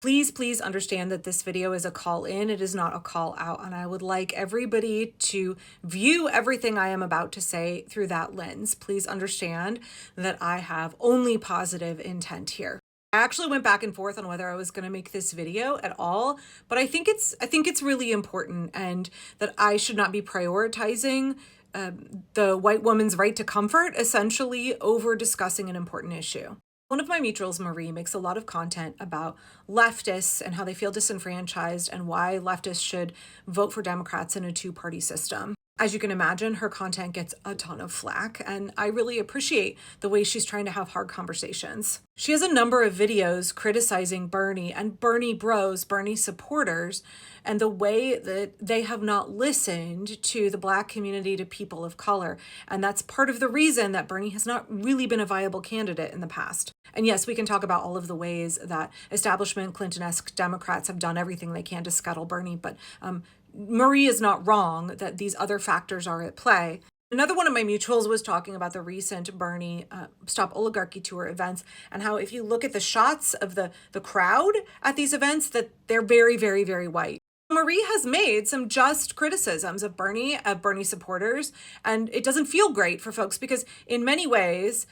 Please understand that this video is a call in, it is not a call out, and I would like everybody to view everything I am about to say through that lens. Please understand that I have only positive intent here. I actually went back and forth on whether I was going to make this video at all, but I think it's really important, and that I should not be prioritizing the white woman's right to comfort essentially over discussing an important issue. One of my mutuals, Marie, makes a lot of content about leftists and how they feel disenfranchised and why leftists should vote for Democrats in a two-party system. As you can imagine, her content gets a ton of flack, and I really appreciate the way she's trying to have hard conversations. She has a number of videos criticizing Bernie and Bernie bros, Bernie supporters, and the way that they have not listened to the Black community, to people of color. And that's part of the reason that Bernie has not really been a viable candidate in the past. And yes, we can talk about all of the ways that establishment Clinton-esque Democrats have done everything they can to scuttle Bernie, but Marie is not wrong that these other factors are at play. Another one of my mutuals was talking about the recent Bernie Stop Oligarchy Tour events, and how if you look at the shots of the crowd at these events, that they're very, very, very white. Marie has made some just criticisms of Bernie supporters, and it doesn't feel great for folks because in many ways,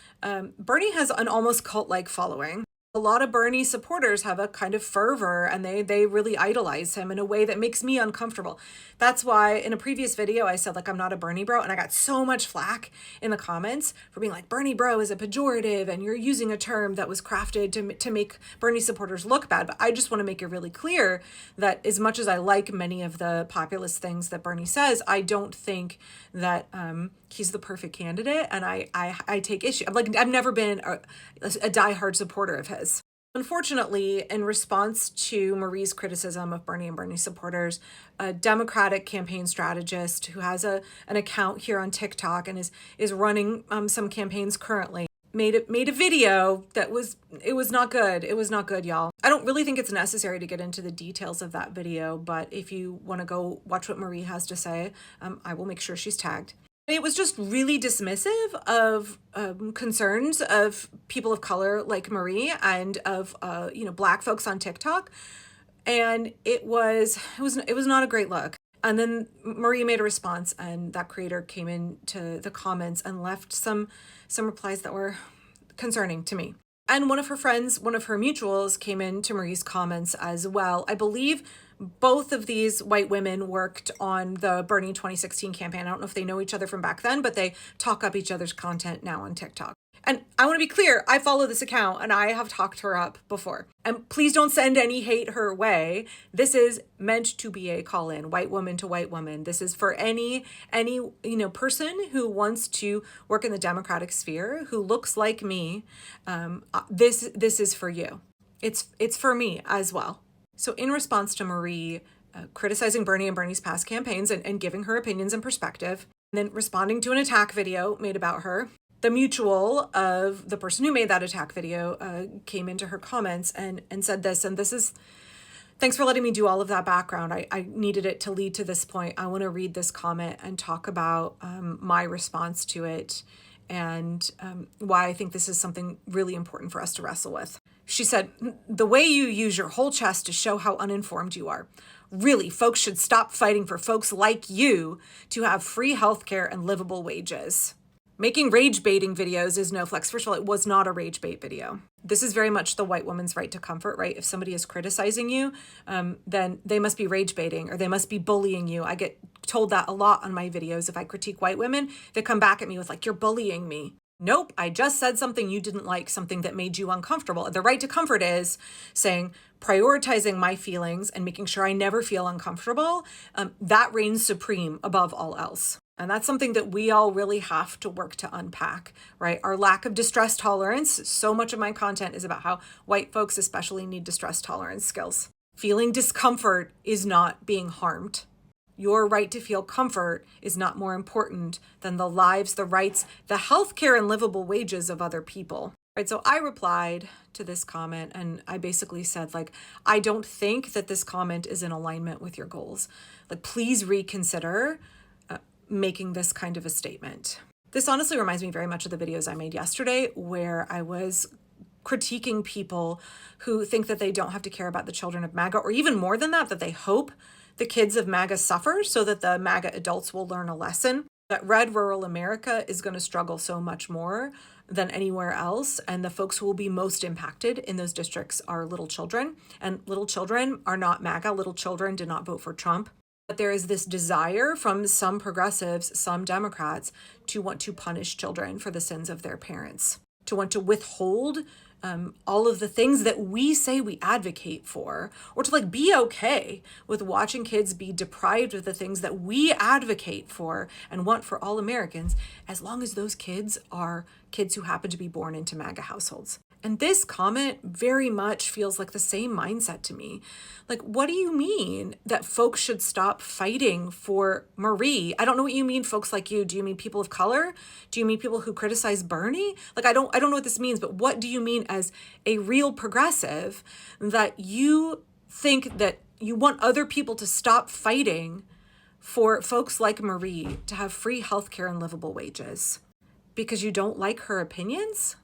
Bernie has an almost cult-like following. A lot of Bernie supporters have a kind of fervor, and they really idolize him in a way that makes me uncomfortable. That's why in a previous video I said, like, I'm not a Bernie bro, and I got so much flack in the comments for being like, Bernie bro is a pejorative and you're using a term that was crafted to make Bernie supporters look bad. But I just want to make it really clear that as much as I like many of the populist things that Bernie says, I don't think that he's the perfect candidate, and I take issue. I've never been a diehard supporter of his. Unfortunately, in response to Marie's criticism of Bernie and Bernie supporters, a Democratic campaign strategist who has an account here on TikTok and is running some campaigns currently made a video that was not good. It was not good, y'all. I don't really think it's necessary to get into the details of that video, but if you want to go watch what Marie has to say, I will make sure she's tagged. It was just really dismissive of concerns of people of color like Marie and of Black folks on TikTok, and it was not a great look. And then Marie made a response, and that creator came into the comments and left some replies that were concerning to me. And one of her friends, one of her mutuals, came into Marie's comments as well. I believe both of these white women worked on the Bernie 2016 campaign. I don't know if they know each other from back then, but they talk up each other's content now on TikTok. And I want to be clear, I follow this account and I have talked her up before. And please don't send any hate her way. This is meant to be a call-in, white woman to white woman. This is for any person who wants to work in the Democratic sphere, who looks like me. This is for you. It's for me as well. So in response to Marie criticizing Bernie and Bernie's past campaigns and giving her opinions and perspective, and then responding to an attack video made about her, the mutual of the person who made that attack video came into her comments and said this, and this is, thanks for letting me do all of that background. I needed it to lead to this point. I want to read this comment and talk about my response to it and why I think this is something really important for us to wrestle with. She said, the way you use your whole chest to show how uninformed you are. Really, folks should stop fighting for folks like you to have free healthcare and livable wages. Making rage baiting videos is no flex. First of all, it was not a rage bait video. This is very much the white woman's right to comfort, right? If somebody is criticizing you, then they must be rage baiting or they must be bullying you. I get told that a lot on my videos. If I critique white women, they come back at me with like, you're bullying me. Nope, I just said something you didn't like, something that made you uncomfortable. The right to comfort is saying, prioritizing my feelings and making sure I never feel uncomfortable. That reigns supreme above all else. And that's something that we all really have to work to unpack, right? Our lack of distress tolerance. So much of my content is about how white folks especially need distress tolerance skills. Feeling discomfort is not being harmed. Your right to feel comfort is not more important than the lives, the rights, the healthcare and livable wages of other people. Right, so I replied to this comment and I basically said, like, I don't think that this comment is in alignment with your goals. Like, please reconsider making this kind of a statement. This honestly reminds me very much of the videos I made yesterday where I was critiquing people who think that they don't have to care about the children of MAGA, or even more than that, that they hope the kids of MAGA suffer so that the MAGA adults will learn a lesson. That red rural America is going to struggle so much more than anywhere else. And the folks who will be most impacted in those districts are little children. And little children are not MAGA. Little children did not vote for Trump. But there is this desire from some progressives, some Democrats, to want to punish children for the sins of their parents, to want to withhold all of the things that we say we advocate for, or to like be okay with watching kids be deprived of the things that we advocate for and want for all Americans, as long as those kids are kids who happen to be born into MAGA households. And this comment very much feels like the same mindset to me. Like, what do you mean that folks should stop fighting for Marie? I don't know what you mean, folks like you. Do you mean people of color? Do you mean people who criticize Bernie? Like, I don't know what this means, but what do you mean as a real progressive that you think that you want other people to stop fighting for folks like Marie to have free healthcare and livable wages because you don't like her opinions?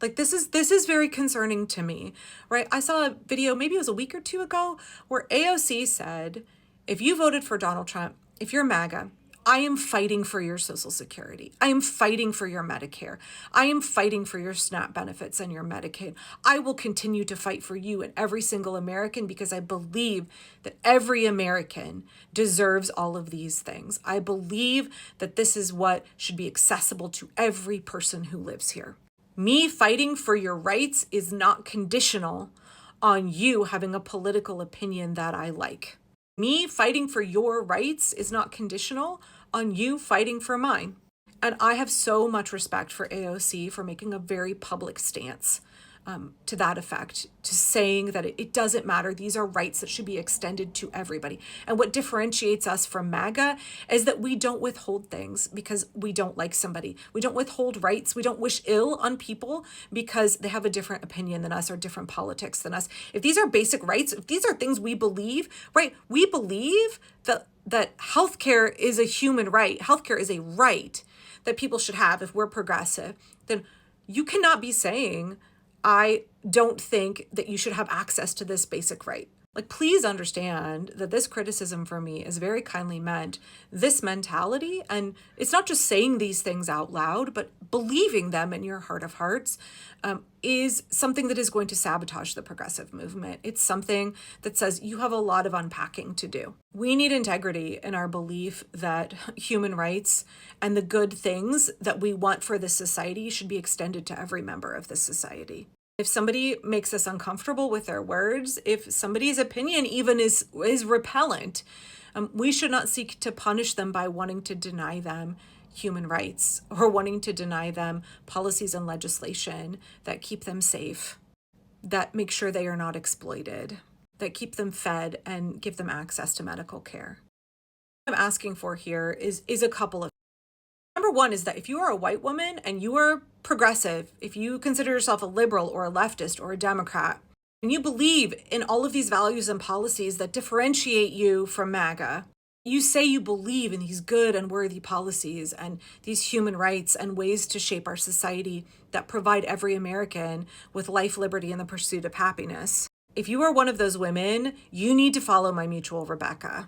Like, this is very concerning to me, right? I saw a video, maybe it was a week or two ago, where AOC said, if you voted for Donald Trump, if you're MAGA, I am fighting for your Social Security. I am fighting for your Medicare. I am fighting for your SNAP benefits and your Medicaid. I will continue to fight for you and every single American because I believe that every American deserves all of these things. I believe that this is what should be accessible to every person who lives here. Me fighting for your rights is not conditional on you having a political opinion that I like. Me fighting for your rights is not conditional on you fighting for mine. And I have so much respect for AOC for making a very public stance to that effect, to saying that it doesn't matter. These are rights that should be extended to everybody. And what differentiates us from MAGA is that we don't withhold things because we don't like somebody. We don't withhold rights. We don't wish ill on people because they have a different opinion than us or different politics than us. If these are basic rights, if these are things we believe, right? We believe that healthcare is a human right. Healthcare is a right that people should have if we're progressive. Then you cannot be saying, I don't think that you should have access to this basic right. Like, please understand that this criticism for me is very kindly meant. This mentality, and it's not just saying these things out loud, but believing them in your heart of hearts, is something that is going to sabotage the progressive movement. It's something that says you have a lot of unpacking to do. We need integrity in our belief that human rights and the good things that we want for this society should be extended to every member of this society. If somebody makes us uncomfortable with their words, if somebody's opinion even is repellent, we should not seek to punish them by wanting to deny them human rights or wanting to deny them policies and legislation that keep them safe, that make sure they are not exploited, that keep them fed and give them access to medical care. What I'm asking for here is a couple of. Number one is that if you are a white woman and you are progressive, if you consider yourself a liberal or a leftist or a Democrat, and you believe in all of these values and policies that differentiate you from MAGA, you say you believe in these good and worthy policies and these human rights and ways to shape our society that provide every American with life, liberty, and the pursuit of happiness. If you are one of those women, you need to follow my mutual Rebecca.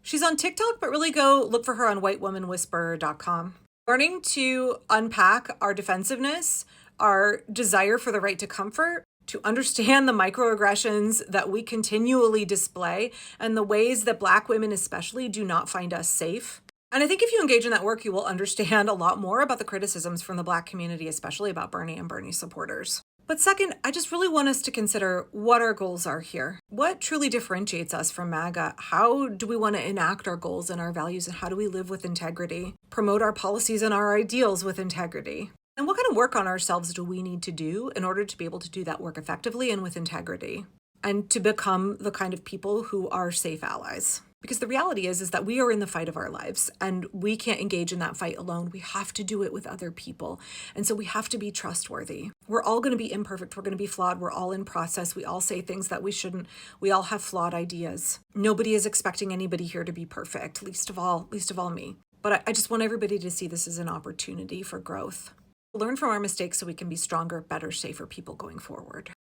She's on TikTok, but really go look for her on whitewomanwhisperer.com. Learning to unpack our defensiveness, our desire for the right to comfort, to understand the microaggressions that we continually display and the ways that Black women especially do not find us safe. And I think if you engage in that work, you will understand a lot more about the criticisms from the Black community, especially about Bernie and Bernie supporters. But second, I just really want us to consider what our goals are here. What truly differentiates us from MAGA? How do we want to enact our goals and our values, and how do we live with integrity? Promote our policies and our ideals with integrity? And what kind of work on ourselves do we need to do in order to be able to do that work effectively and with integrity? And to become the kind of people who are safe allies? Because the reality is that we are in the fight of our lives and we can't engage in that fight alone. We have to do it with other people. And so we have to be trustworthy. We're all going to be imperfect. We're going to be flawed. We're all in process. We all say things that we shouldn't. We all have flawed ideas. Nobody is expecting anybody here to be perfect, least of all me. But I just want everybody to see this as an opportunity for growth. Learn from our mistakes so we can be stronger, better, safer people going forward.